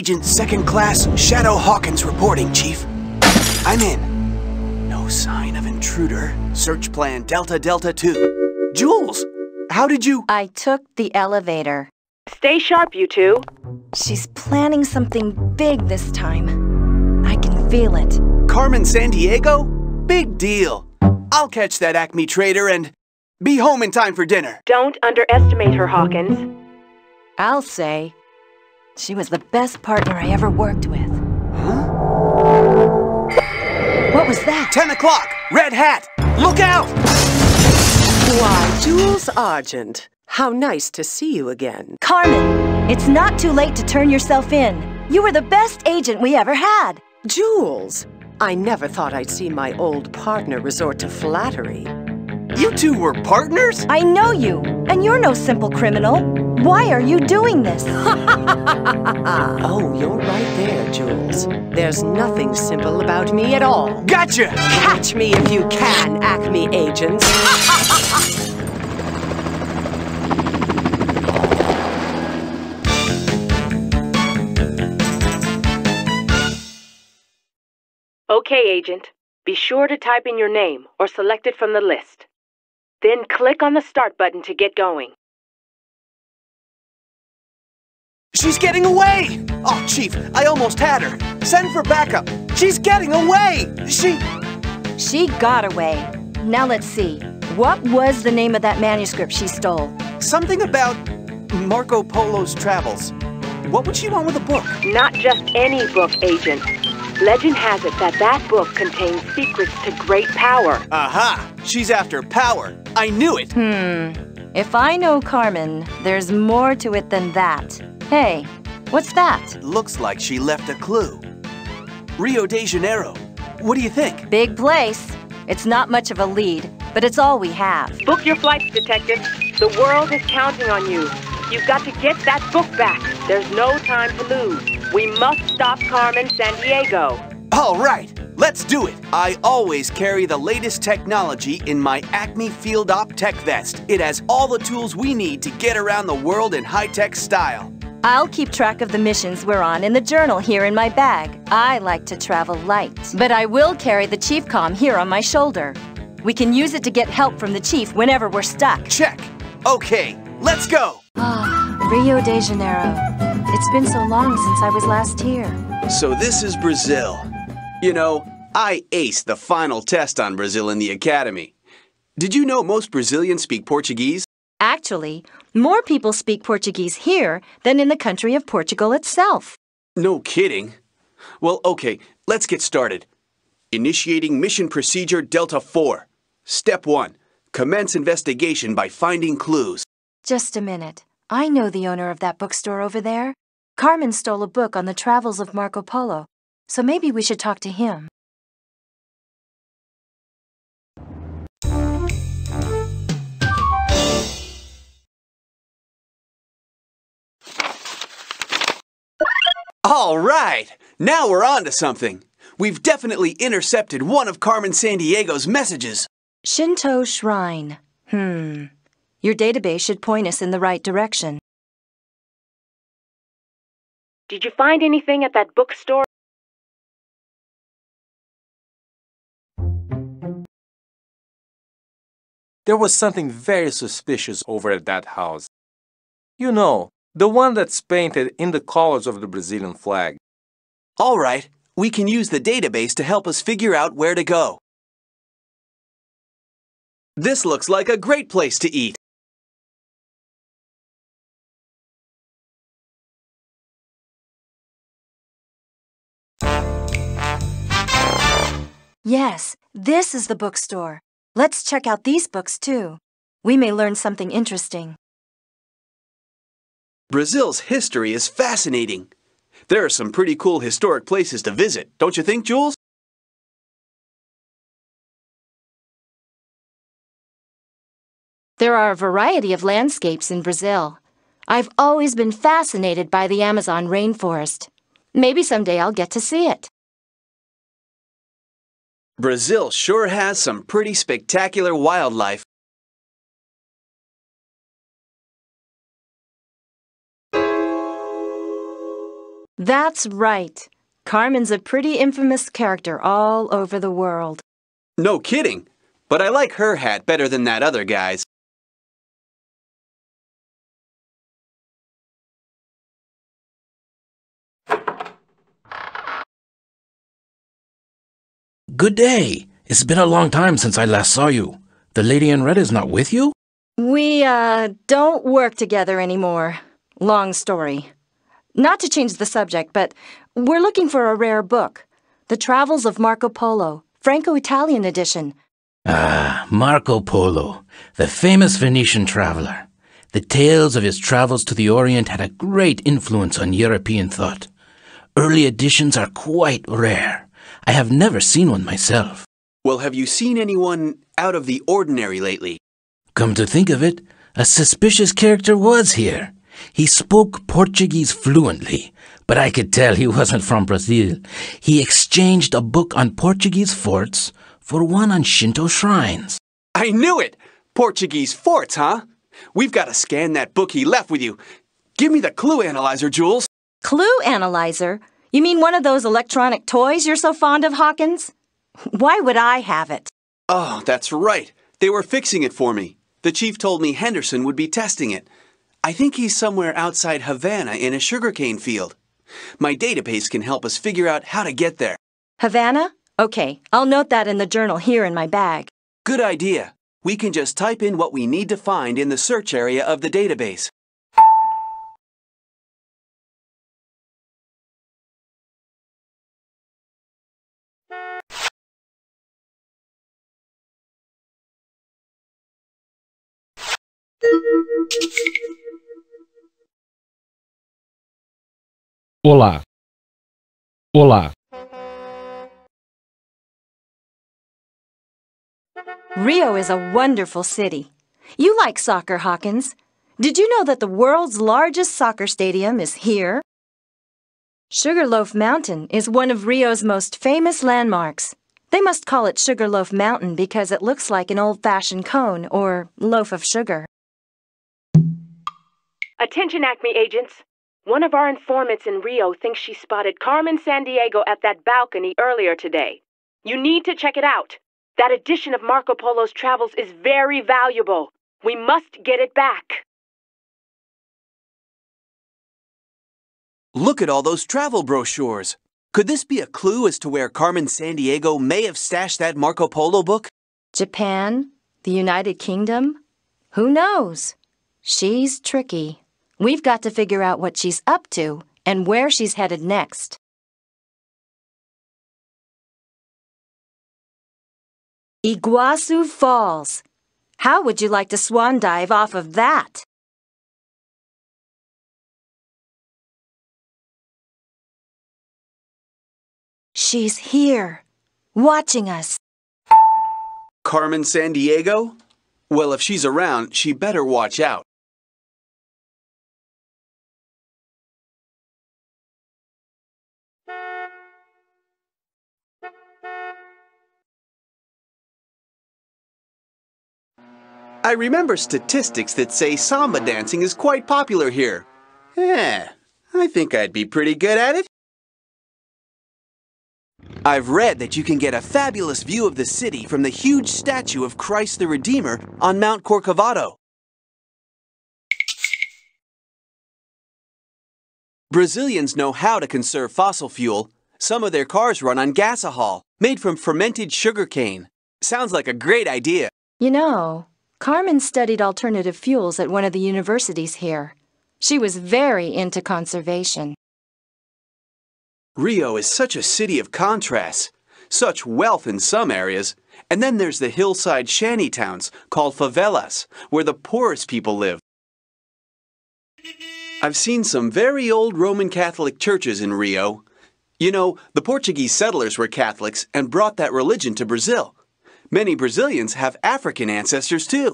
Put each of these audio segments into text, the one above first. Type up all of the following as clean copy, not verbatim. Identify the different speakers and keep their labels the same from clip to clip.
Speaker 1: Agent Second Class Shadow Hawkins reporting, Chief. I'm in. No sign of intruder. Search plan Delta Delta 2. Jules, how did you...
Speaker 2: I took the elevator.
Speaker 3: Stay sharp, you two.
Speaker 2: She's planning something big this time. I can feel it.
Speaker 1: Carmen Sandiego? Big deal. I'll catch that Acme trader and be home in time for dinner.
Speaker 3: Don't underestimate her, Hawkins.
Speaker 2: I'll say. She was the best partner I ever worked with.
Speaker 1: Huh?
Speaker 2: What was that?
Speaker 1: 10 o'clock! Red hat! Look out!
Speaker 4: Why, Jules Argent. How nice to see you again.
Speaker 2: Carmen, it's not too late to turn yourself in. You were the best agent we ever had.
Speaker 4: Jules, I never thought I'd see my old partner resort to flattery.
Speaker 1: You two were partners?
Speaker 2: I know you, and you're no simple criminal. Why are you doing this?
Speaker 4: Oh, you're right there, Jules. There's nothing simple about me at all.
Speaker 1: Gotcha!
Speaker 4: Catch me if you can, Acme agents.
Speaker 3: Okay, Agent. Be sure to type in your name or select it from the list. Then click on the start button to get going.
Speaker 1: She's getting away! Oh, Chief, I almost had her. Send for backup. She's getting away!
Speaker 2: She got away. Now let's see. What was the name of that manuscript she stole?
Speaker 1: Something about Marco Polo's travels. What would she want with a book?
Speaker 3: Not just any book, Agent. Legend has it that that book contains secrets to great power.
Speaker 1: Aha! She's after power. I knew it!
Speaker 2: If I know Carmen, there's more to it than that. Hey, what's that?
Speaker 1: Looks like she left a clue. Rio de Janeiro. What do you think?
Speaker 2: Big place. It's not much of a lead, but it's all we have.
Speaker 3: Book your flights, Detective. The world is counting on you. You've got to get that book back. There's no time to lose. We must stop Carmen Sandiego.
Speaker 1: All right, let's do it. I always carry the latest technology in my Acme Field Op Tech Vest. It has all the tools we need to get around the world in high-tech style.
Speaker 2: I'll keep track of the missions we're on in the journal here in my bag. I like to travel light, but I will carry the Chief Comm here on my shoulder. We can use it to get help from the Chief whenever we're stuck.
Speaker 1: Check. Okay, let's go.
Speaker 2: Rio de Janeiro. It's been so long since I was last here.
Speaker 1: So this is Brazil. You know, I aced the final test on Brazil in the academy. Did you know most Brazilians speak Portuguese?
Speaker 2: Actually, more people speak Portuguese here than in the country of Portugal itself.
Speaker 1: No kidding. Well, okay, let's get started. Initiating Mission Procedure Delta 4. Step 1. Commence investigation by finding clues.
Speaker 2: Just a minute. I know the owner of that bookstore over there. Carmen stole a book on the Travels of Marco Polo, so maybe we should talk to him.
Speaker 1: All right, now we're on to something. We've definitely intercepted one of Carmen Sandiego's messages.
Speaker 2: Shinto Shrine. Your database should point us in the right direction.
Speaker 3: Did you find anything at that bookstore?
Speaker 5: There was something very suspicious over at that house. You know, the one that's painted in the colors of the Brazilian flag.
Speaker 1: All right, we can use the database to help us figure out where to go. This looks like a great place to eat.
Speaker 2: Yes, this is the bookstore. Let's check out these books too. We may learn something interesting.
Speaker 1: Brazil's history is fascinating. There are some pretty cool historic places to visit, don't you think, Jules?
Speaker 2: There are a variety of landscapes in Brazil. I've always been fascinated by the Amazon rainforest. Maybe someday I'll get to see it.
Speaker 1: Brazil sure has some pretty spectacular wildlife.
Speaker 2: That's right. Carmen's a pretty infamous character all over the world.
Speaker 1: No kidding. But I like her hat better than that other guy's.
Speaker 6: Good day. It's been a long time since I last saw you. The lady in red is not with you?
Speaker 2: We, don't work together anymore. Long story. Not to change the subject, but we're looking for a rare book. The Travels of Marco Polo, Franco-Italian edition.
Speaker 6: Ah, Marco Polo, the famous Venetian traveler. The tales of his travels to the Orient had a great influence on European thought. Early editions are quite rare. I have never seen one myself.
Speaker 1: Well, have you seen anyone out of the ordinary lately?
Speaker 6: Come to think of it, a suspicious character was here. He spoke Portuguese fluently, but I could tell he wasn't from Brazil. He exchanged a book on Portuguese forts for one on Shinto shrines.
Speaker 1: I knew it! Portuguese forts, huh? We've got to scan that book he left with you. Give me the clue analyzer, Jules.
Speaker 2: Clue analyzer? You mean one of those electronic toys you're so fond of, Hawkins? Why would I have it?
Speaker 1: Oh, that's right. They were fixing it for me. The chief told me Henderson would be testing it. I think he's somewhere outside Havana in a sugarcane field. My database can help us figure out how to get there.
Speaker 2: Havana? Okay, I'll note that in the journal here in my bag.
Speaker 1: Good idea. We can just type in what we need to find in the search area of the database.
Speaker 7: Olá. Olá.
Speaker 2: Rio is a wonderful city. You like soccer, Hawkins. Did you know that the world's largest soccer stadium is here? Sugarloaf Mountain is one of Rio's most famous landmarks. They must call it Sugarloaf Mountain because it looks like an old-fashioned cone or loaf of sugar.
Speaker 3: Attention, Acme agents. One of our informants in Rio thinks she spotted Carmen Sandiego at that balcony earlier today. You need to check it out. That edition of Marco Polo's Travels is very valuable. We must get it back.
Speaker 1: Look at all those travel brochures. Could this be a clue as to where Carmen Sandiego may have stashed that Marco Polo book?
Speaker 2: Japan? The United Kingdom? Who knows? She's tricky. We've got to figure out what she's up to and where she's headed next. Iguazu Falls. How would you like to swan dive off of that? She's here, watching us.
Speaker 1: Carmen Sandiego? Well, if she's around, she better watch out. I remember statistics that say samba dancing is quite popular here. I think I'd be pretty good at it. I've read that you can get a fabulous view of the city from the huge statue of Christ the Redeemer on Mount Corcovado. Brazilians know how to conserve fossil fuel. Some of their cars run on gasohol, made from fermented sugarcane. Sounds like a great idea.
Speaker 2: You know, Carmen studied alternative fuels at one of the universities here. She was very into conservation.
Speaker 1: Rio is such a city of contrasts, such wealth in some areas, and then there's the hillside shanty towns called favelas, where the poorest people live. I've seen some very old Roman Catholic churches in Rio. You know, the Portuguese settlers were Catholics and brought that religion to Brazil. Many Brazilians have African ancestors too.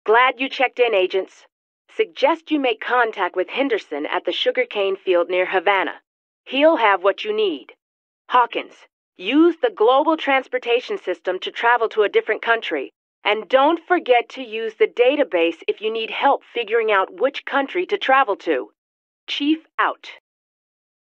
Speaker 3: Glad you checked in, agents. Suggest you make contact with Henderson at the sugarcane field near Havana. He'll have what you need. Hawkins, Use the global transportation system to travel to a different country. And don't forget to use the database if you need help figuring out which country to travel to. Chief out.